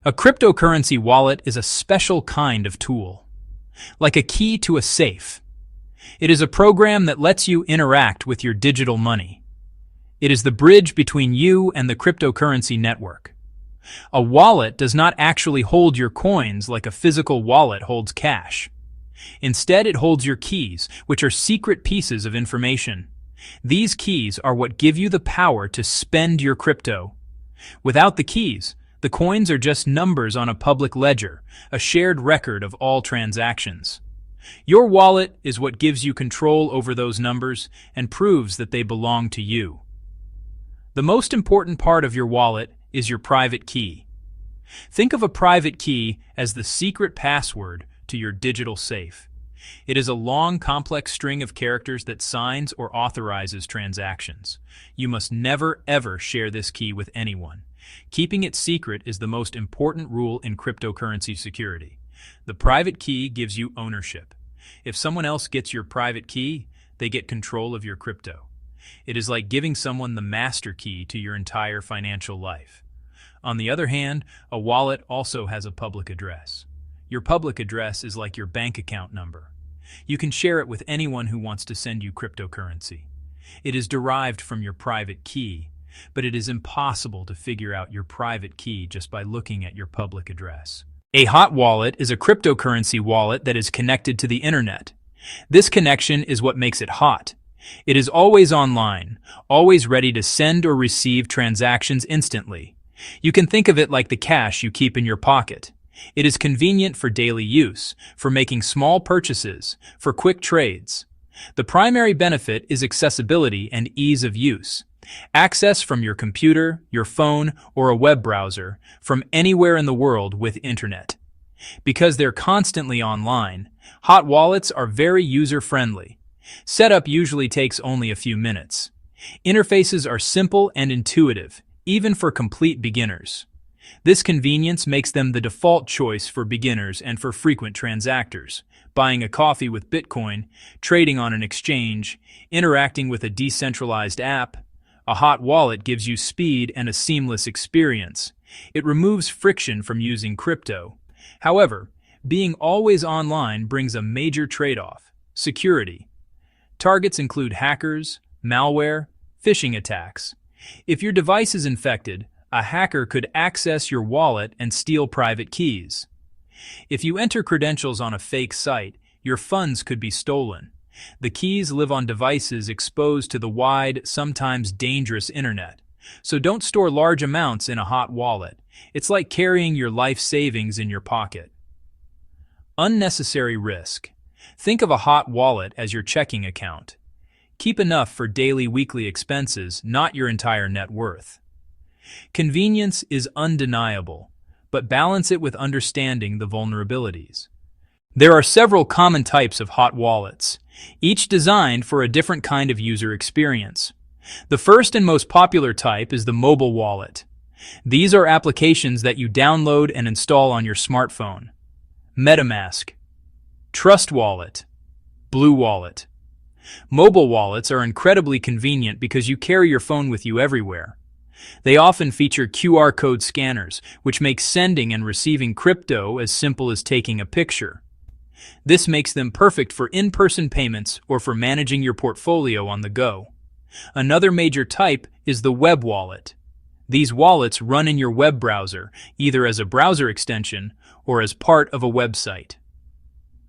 A cryptocurrency wallet is a special kind of tool, like a key to a safe. It is a program that lets you interact with your digital money. It is the bridge between you and the cryptocurrency network. A wallet does not actually hold your coins like a physical wallet holds cash. Instead, it holds your keys, which are secret pieces of information. These keys are what give you the power to spend your crypto. Without the keys, the coins are just numbers on a public ledger, a shared record of all transactions. Your wallet is what gives you control over those numbers and proves that they belong to you. The most important part of your wallet is your private key. Think of a private key as the secret password to your digital safe. It is a long, complex string of characters that signs or authorizes transactions. You must never, ever share this key with anyone. Keeping it secret is the most important rule in cryptocurrency security. The private key gives you ownership. If someone else gets your private key, they get control of your crypto. It is like giving someone the master key to your entire financial life. On the other hand, a wallet also has a public address. Your public address is like your bank account number. You can share it with anyone who wants to send you cryptocurrency. It is derived from your private key, but it is impossible to figure out your private key just by looking at your public address. A hot wallet is a cryptocurrency wallet that is connected to the internet. This connection is what makes it hot. It is always online, always ready to send or receive transactions instantly. You can think of it like the cash you keep in your pocket. It is convenient for daily use, for making small purchases, for quick trades. The primary benefit is accessibility and ease of use. Access from your computer, your phone, or a web browser, from anywhere in the world with internet. Because they're constantly online, hot wallets are very user-friendly. Setup usually takes only a few minutes. Interfaces are simple and intuitive, even for complete beginners. This convenience makes them the default choice for beginners and for frequent transactors, buying a coffee with Bitcoin, trading on an exchange, interacting with a decentralized app. A hot wallet gives you speed and a seamless experience. It removes friction from using crypto. However, being always online brings a major trade-off: security. Targets include hackers, malware, phishing attacks. If your device is infected, a hacker could access your wallet and steal private keys. If you enter credentials on a fake site, your funds could be stolen. The keys live on devices exposed to the wide, sometimes dangerous internet. So don't store large amounts in a hot wallet. It's like carrying your life savings in your pocket. Unnecessary risk. Think of a hot wallet as your checking account. Keep enough for daily, weekly expenses, not your entire net worth. Convenience is undeniable, but balance it with understanding the vulnerabilities. There are several common types of hot wallets, each designed for a different kind of user experience. The first and most popular type is the mobile wallet. These are applications that you download and install on your smartphone. MetaMask, Trust Wallet, Blue Wallet. Mobile wallets are incredibly convenient because you carry your phone with you everywhere. They often feature QR code scanners, which make sending and receiving crypto as simple as taking a picture. This makes them perfect for in-person payments or for managing your portfolio on the go. Another major type is the web wallet. These wallets run in your web browser, either as a browser extension or as part of a website.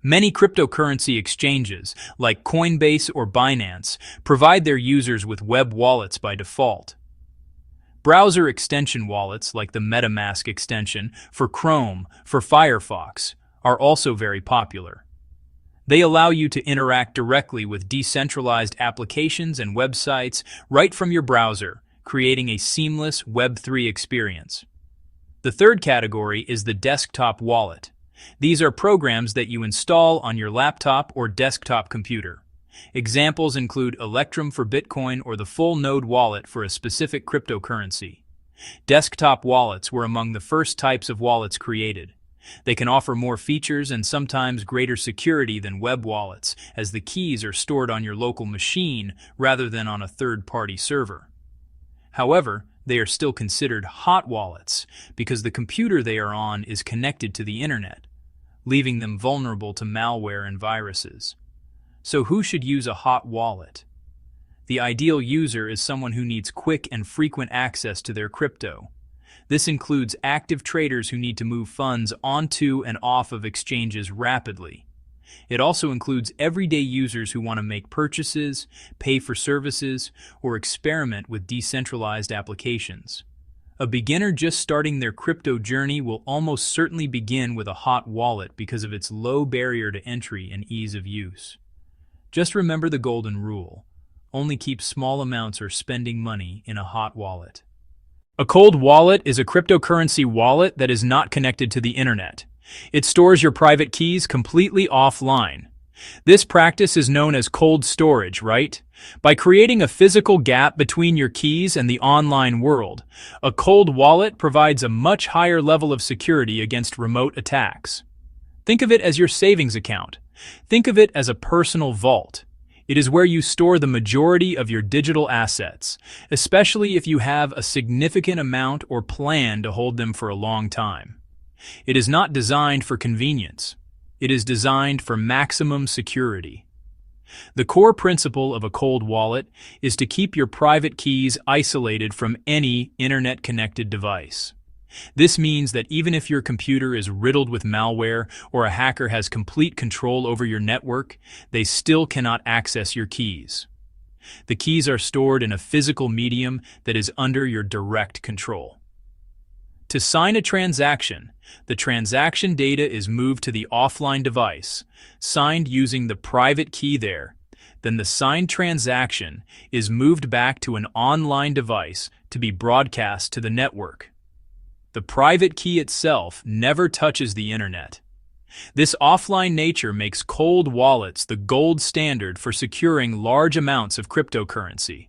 Many cryptocurrency exchanges, like Coinbase or Binance, provide their users with web wallets by default. Browser extension wallets, like the MetaMask extension for Chrome, for Firefox, are also very popular. They allow you to interact directly with decentralized applications and websites right from your browser, creating a seamless Web3 experience. The third category is the desktop wallet. These are programs that you install on your laptop or desktop computer. Examples include Electrum for Bitcoin or the full node wallet for a specific cryptocurrency. Desktop wallets were among the first types of wallets created. They can offer more features and sometimes greater security than web wallets, as the keys are stored on your local machine rather than on a third-party server. However, They are still considered hot wallets because the computer they are on is connected to the internet, leaving them vulnerable to malware and viruses. So who should use a hot wallet? The ideal user is someone who needs quick and frequent access to their crypto. This includes active traders who need to move funds onto and off of exchanges rapidly. It also includes everyday users who want to make purchases, pay for services, or experiment with decentralized applications. A beginner just starting their crypto journey will almost certainly begin with a hot wallet because of its low barrier to entry and ease of use. Just remember the golden rule: only keep small amounts or spending money in a hot wallet. A cold wallet is a cryptocurrency wallet that is not connected to the internet. It stores your private keys completely offline. This practice is known as cold storage, right? By creating a physical gap between your keys and the online world, a cold wallet provides a much higher level of security against remote attacks. Think of it as your savings account. Think of it as a personal vault. It is where you store the majority of your digital assets, especially if you have a significant amount or plan to hold them for a long time. It is not designed for convenience. It is designed for maximum security. The core principle of a cold wallet is to keep your private keys isolated from any internet-connected device. This means that even if your computer is riddled with malware or a hacker has complete control over your network, they still cannot access your keys. The keys are stored in a physical medium that is under your direct control. To sign a transaction, the transaction data is moved to the offline device, signed using the private key there. Then the signed transaction is moved back to an online device to be broadcast to the network. The private key itself never touches the internet. This offline nature makes cold wallets the gold standard for securing large amounts of cryptocurrency.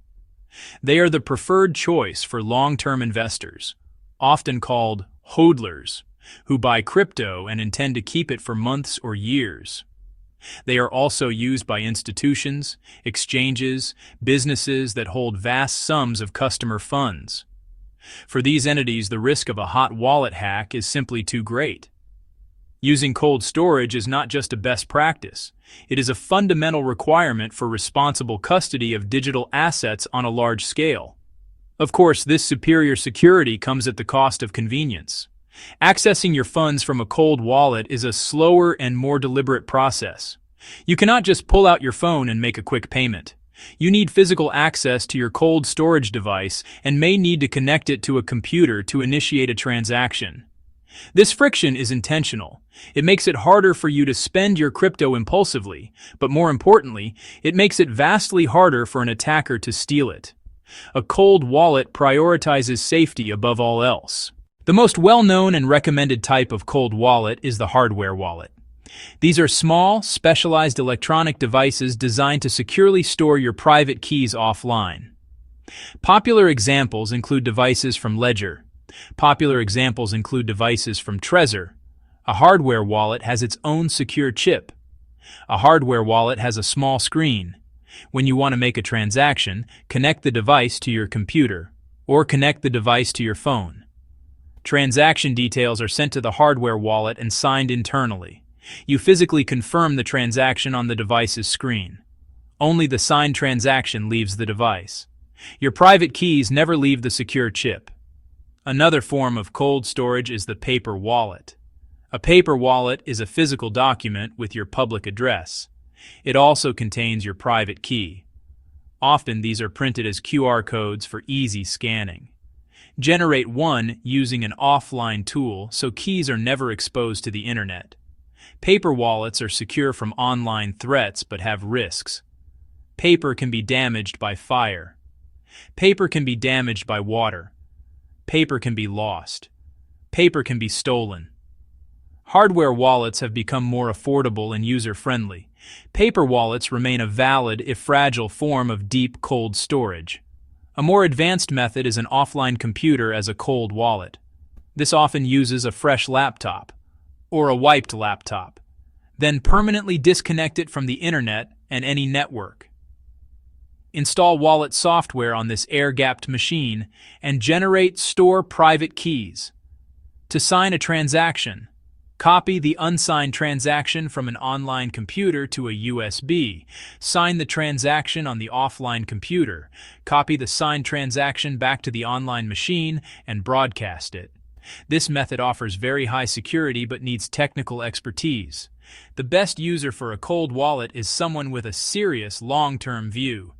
They are the preferred choice for long-term investors, often called hodlers, who buy crypto and intend to keep it for months or years. They are also used by institutions, exchanges, businesses that hold vast sums of customer funds. For these entities, the risk of a hot wallet hack is simply too great. Using cold storage is not just a best practice. It is a fundamental requirement for responsible custody of digital assets on a large scale. Of course, this superior security comes at the cost of convenience. Accessing your funds from a cold wallet is a slower and more deliberate process. You cannot just pull out your phone and make a quick payment. You need physical access to your cold storage device and may need to connect it to a computer to initiate a transaction. This friction is intentional. It makes it harder for you to spend your crypto impulsively, but more importantly, it makes it vastly harder for an attacker to steal it. A cold wallet prioritizes safety above all else. The most well-known and recommended type of cold wallet is the hardware wallet. These are small, specialized electronic devices designed to securely store your private keys offline. Popular examples include devices from Ledger. Popular examples include devices from Trezor. A hardware wallet has its own secure chip. A hardware wallet has a small screen. When you want to make a transaction, connect the device to your computer, or connect the device to your phone. Transaction details are sent to the hardware wallet and signed internally. You physically confirm the transaction on the device's screen. Only the signed transaction leaves the device. Your private keys never leave the secure chip. Another form of cold storage is the paper wallet. A paper wallet is a physical document with your public address. It also contains your private key. Often these are printed as QR codes for easy scanning. Generate one using an offline tool so keys are never exposed to the internet. Paper wallets are secure from online threats but have risks. Paper can be damaged by fire. Paper can be damaged by water. Paper can be lost. Paper can be stolen. Hardware wallets have become more affordable and user-friendly. Paper wallets remain a valid, if fragile, form of deep, cold storage. A more advanced method is an offline computer as a cold wallet. This often uses a fresh laptop, or a wiped laptop, then permanently disconnect it from the internet and any network. Install wallet software on this air-gapped machine and generate store private keys. To sign a transaction, copy the unsigned transaction from an online computer to a USB. Sign the transaction on the offline computer. Copy the signed transaction back to the online machine and broadcast it. This method offers very high security but needs technical expertise. The best user for a cold wallet is someone with a serious long-term view.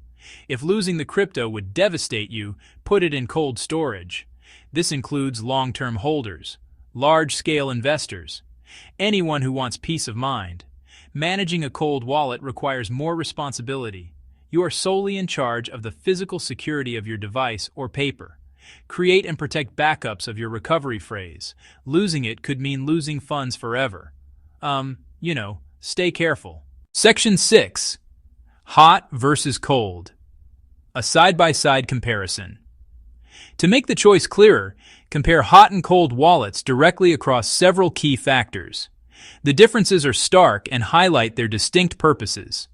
If losing the crypto would devastate you, put it in cold storage. This includes long-term holders, large-scale investors, anyone who wants peace of mind. Managing a cold wallet requires more responsibility. You are solely in charge of the physical security of your device or paper. Create and protect backups of your recovery phrase. Losing it could mean losing funds forever. Stay careful. Section 6. Hot versus cold. A side-by-side comparison. To make the choice clearer, compare hot and cold wallets directly across several key factors. The differences are stark and highlight their distinct purposes.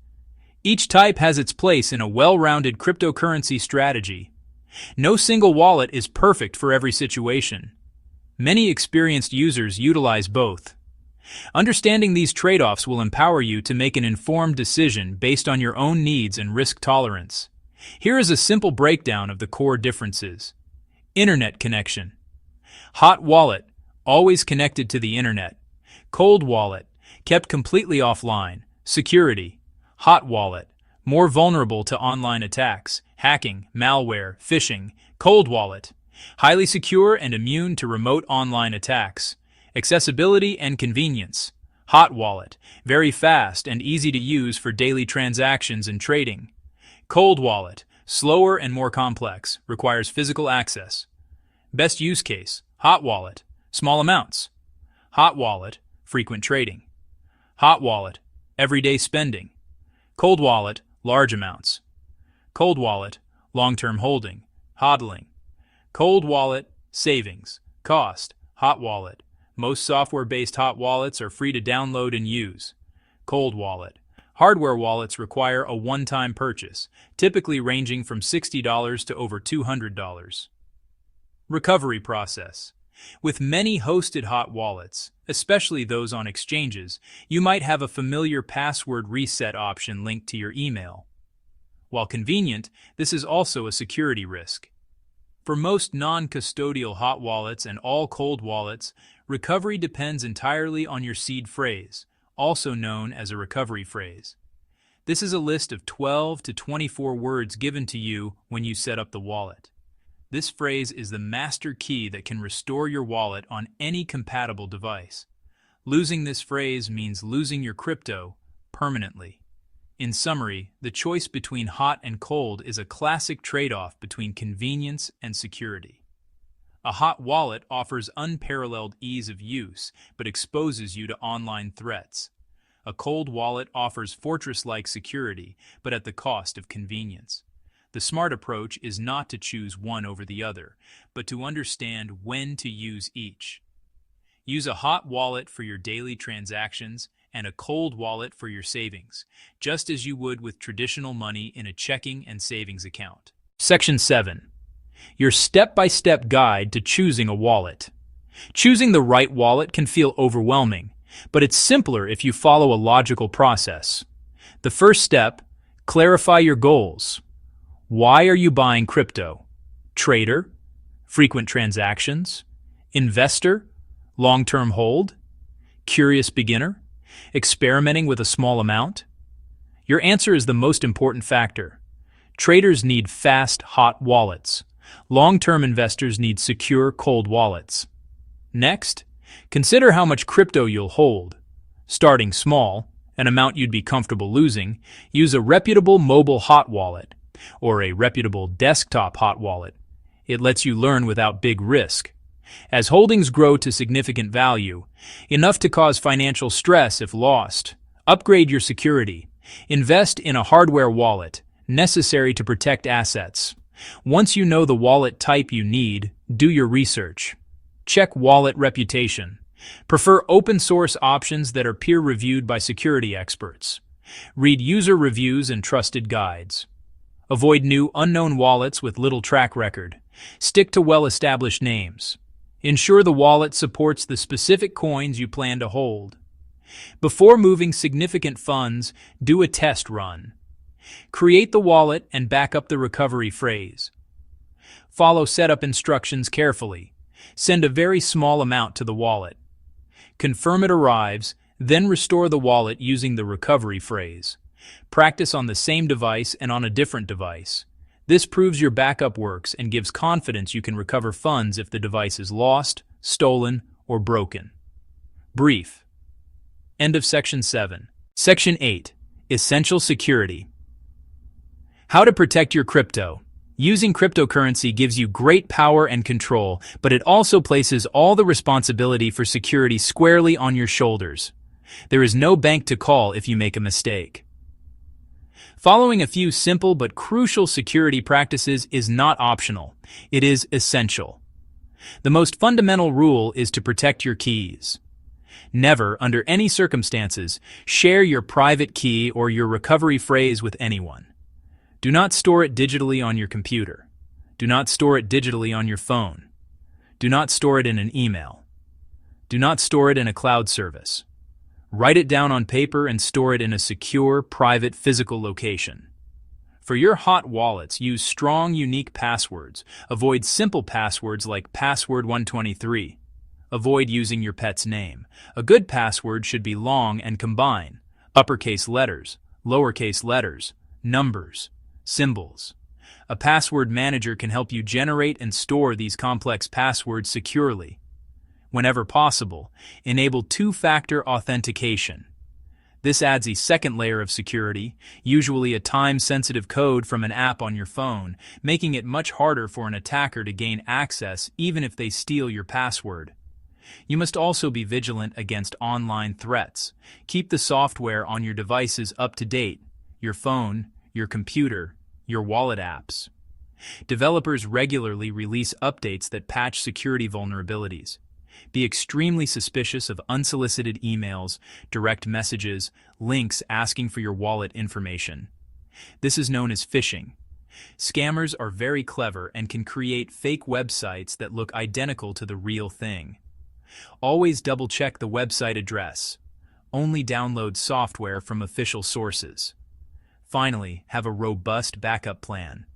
Each type has its place in a well-rounded cryptocurrency strategy. No single wallet is perfect for every situation. Many experienced users utilize both. Understanding these trade-offs will empower you to make an informed decision based on your own needs and risk tolerance. Here is a simple breakdown of the core differences. Internet connection. Hot wallet, always connected to the internet. Cold wallet, kept completely offline. Security. Hot wallet, more vulnerable to online attacks, hacking, malware, phishing. Cold wallet, highly secure and immune to remote online attacks. Accessibility and convenience. Hot wallet, very fast and easy to use for daily transactions and trading. Cold wallet, slower and more complex, requires physical access. Best use case, hot wallet, small amounts. Hot wallet, frequent trading. Hot wallet, everyday spending. Cold wallet, large amounts. Cold wallet, long-term holding, hodling. Cold wallet, savings. Cost, hot wallet. Most software-based hot wallets are free to download and use. Cold wallet. Hardware wallets require a one-time purchase, typically ranging from $60 to over $200. Recovery process. With many hosted hot wallets, especially those on exchanges, you might have a familiar password reset option linked to your email. While convenient, this is also a security risk. For most non-custodial hot wallets and all cold wallets, recovery depends entirely on your seed phrase, also known as a recovery phrase. This is a list of 12 to 24 words given to you when you set up the wallet. This phrase is the master key that can restore your wallet on any compatible device. Losing this phrase means losing your crypto permanently. In summary, the choice between hot and cold is a classic trade-off between convenience and security. A hot wallet offers unparalleled ease of use, but exposes you to online threats. A cold wallet offers fortress-like security, but at the cost of convenience. The smart approach is not to choose one over the other, but to understand when to use each. Use a hot wallet for your daily transactions and a cold wallet for your savings, just as you would with traditional money in a checking and savings account. Section 7. Your step-by-step guide to choosing a wallet. Choosing the right wallet can feel overwhelming, but it's simpler if you follow a logical process. The first step, clarify your goals. Why are you buying crypto? Trader? Frequent transactions? Investor? Long-term hold? Curious beginner? Experimenting with a small amount? Your answer is the most important factor. Traders need fast, hot wallets. Long-term investors need secure, cold wallets. Next, consider how much crypto you'll hold. Starting small, an amount you'd be comfortable losing, use a reputable mobile hot wallet or a reputable desktop hot wallet. It lets you learn without big risk. As holdings grow to significant value, enough to cause financial stress if lost, upgrade your security. Invest in a hardware wallet, necessary to protect assets. Once you know the wallet type you need, do your research. Check wallet reputation. Prefer open-source options that are peer-reviewed by security experts. Read user reviews and trusted guides. Avoid new, unknown wallets with little track record. Stick to well-established names. Ensure the wallet supports the specific coins you plan to hold. Before moving significant funds, do a test run. Create the wallet and back up the recovery phrase. Follow setup instructions carefully. Send a very small amount to the wallet. Confirm it arrives, then restore the wallet using the recovery phrase. Practice on the same device and on a different device. This proves your backup works and gives confidence you can recover funds if the device is lost, stolen, or broken. Brief. End of Section 7. Section 8. Essential Security. How to protect your crypto. Using cryptocurrency gives you great power and control, but it also places all the responsibility for security squarely on your shoulders. There is no bank to call if you make a mistake. Following a few simple but crucial security practices is not optional. It is essential. The most fundamental rule is to protect your keys. Never, under any circumstances, share your private key or your recovery phrase with anyone. Do not store it digitally on your computer. Do not store it digitally on your phone. Do not store it in an email. Do not store it in a cloud service. Write it down on paper and store it in a secure, private, physical location. For your hot wallets, use strong, unique passwords. Avoid simple passwords like password 123. Avoid using your pet's name. A good password should be long and combine uppercase letters, lowercase letters, numbers, symbols. A password manager can help you generate and store these complex passwords securely. Whenever possible, enable two-factor authentication. This adds a second layer of security, usually a time-sensitive code from an app on your phone, making it much harder for an attacker to gain access even if they steal your password. You must also be vigilant against online threats. Keep the software on your devices up to date, your phone, your computer, your wallet apps. Developers regularly release updates that patch security vulnerabilities. Be extremely suspicious of unsolicited emails, direct messages, links asking for your wallet information. This is known as phishing. Scammers are very clever and can create fake websites that look identical to the real thing. Always double-check the website address. Only download software from official sources. Finally, have a robust backup plan.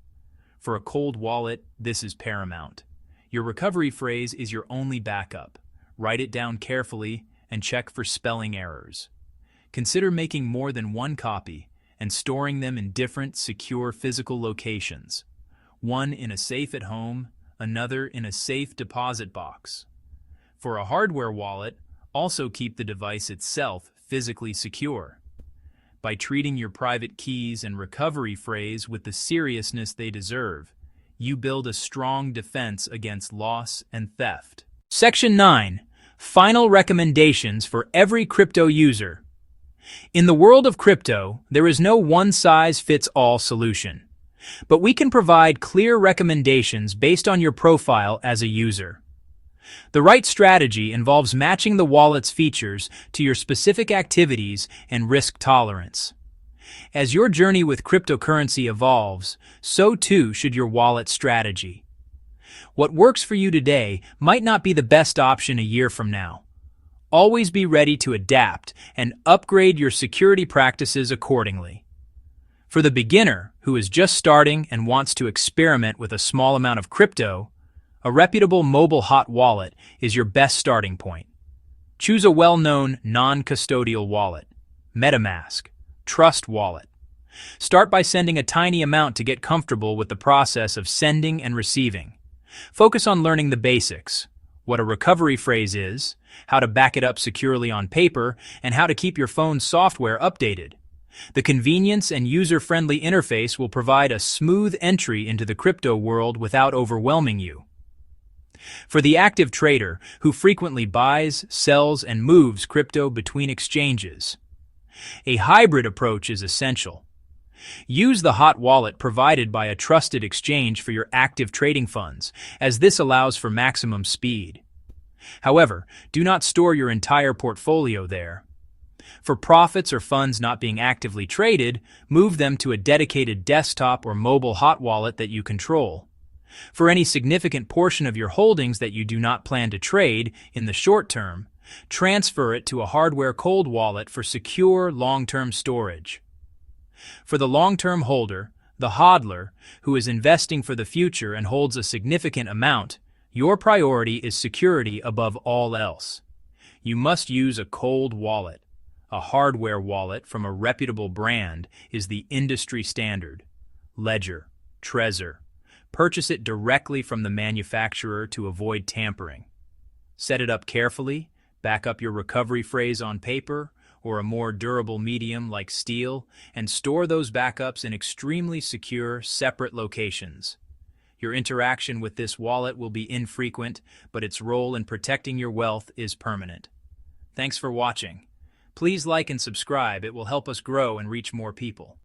For a cold wallet, this is paramount. Your recovery phrase is your only backup. Write it down carefully and check for spelling errors. Consider making more than one copy and storing them in different, secure physical locations. One in a safe at home, another in a safe deposit box. For a hardware wallet, also keep the device itself physically secure. By treating your private keys and recovery phrase with the seriousness they deserve, you build a strong defense against loss and theft. Section 9. Final recommendations for every crypto user. In the world of crypto, there is no one-size-fits-all solution, but we can provide clear recommendations based on your profile as a user. The right strategy involves matching the wallet's features to your specific activities and risk tolerance. As your journey with cryptocurrency evolves, so too should your wallet strategy. What works for you today might not be the best option a year from now. Always be ready to adapt and upgrade your security practices accordingly. For the beginner who is just starting and wants to experiment with a small amount of crypto, a reputable mobile hot wallet is your best starting point. Choose a well-known non-custodial wallet, MetaMask, Trust Wallet. Start by sending a tiny amount to get comfortable with the process of sending and receiving. Focus on learning the basics, what a recovery phrase is, how to back it up securely on paper, and how to keep your phone's software updated. The convenience and user-friendly interface will provide a smooth entry into the crypto world without overwhelming you. For the active trader who frequently buys, sells, and moves crypto between exchanges, a hybrid approach is essential. Use the hot wallet provided by a trusted exchange for your active trading funds, as this allows for maximum speed. However, do not store your entire portfolio there. For profits or funds not being actively traded, move them to a dedicated desktop or mobile hot wallet that you control. For any significant portion of your holdings that you do not plan to trade in the short term, transfer it to a hardware cold wallet for secure long-term storage. For the long-term holder, the hodler, who is investing for the future and holds a significant amount, your priority is security above all else. You must use a cold wallet. A hardware wallet from a reputable brand is the industry standard. Ledger, Trezor. Purchase it directly from the manufacturer to avoid tampering. Set it up carefully, back up your recovery phrase on paper or a more durable medium like steel, and store those backups in extremely secure, separate locations. Your interaction with this wallet will be infrequent, but its role in protecting your wealth is permanent. Thanks for watching. Please like and subscribe. It will help us grow and reach more people.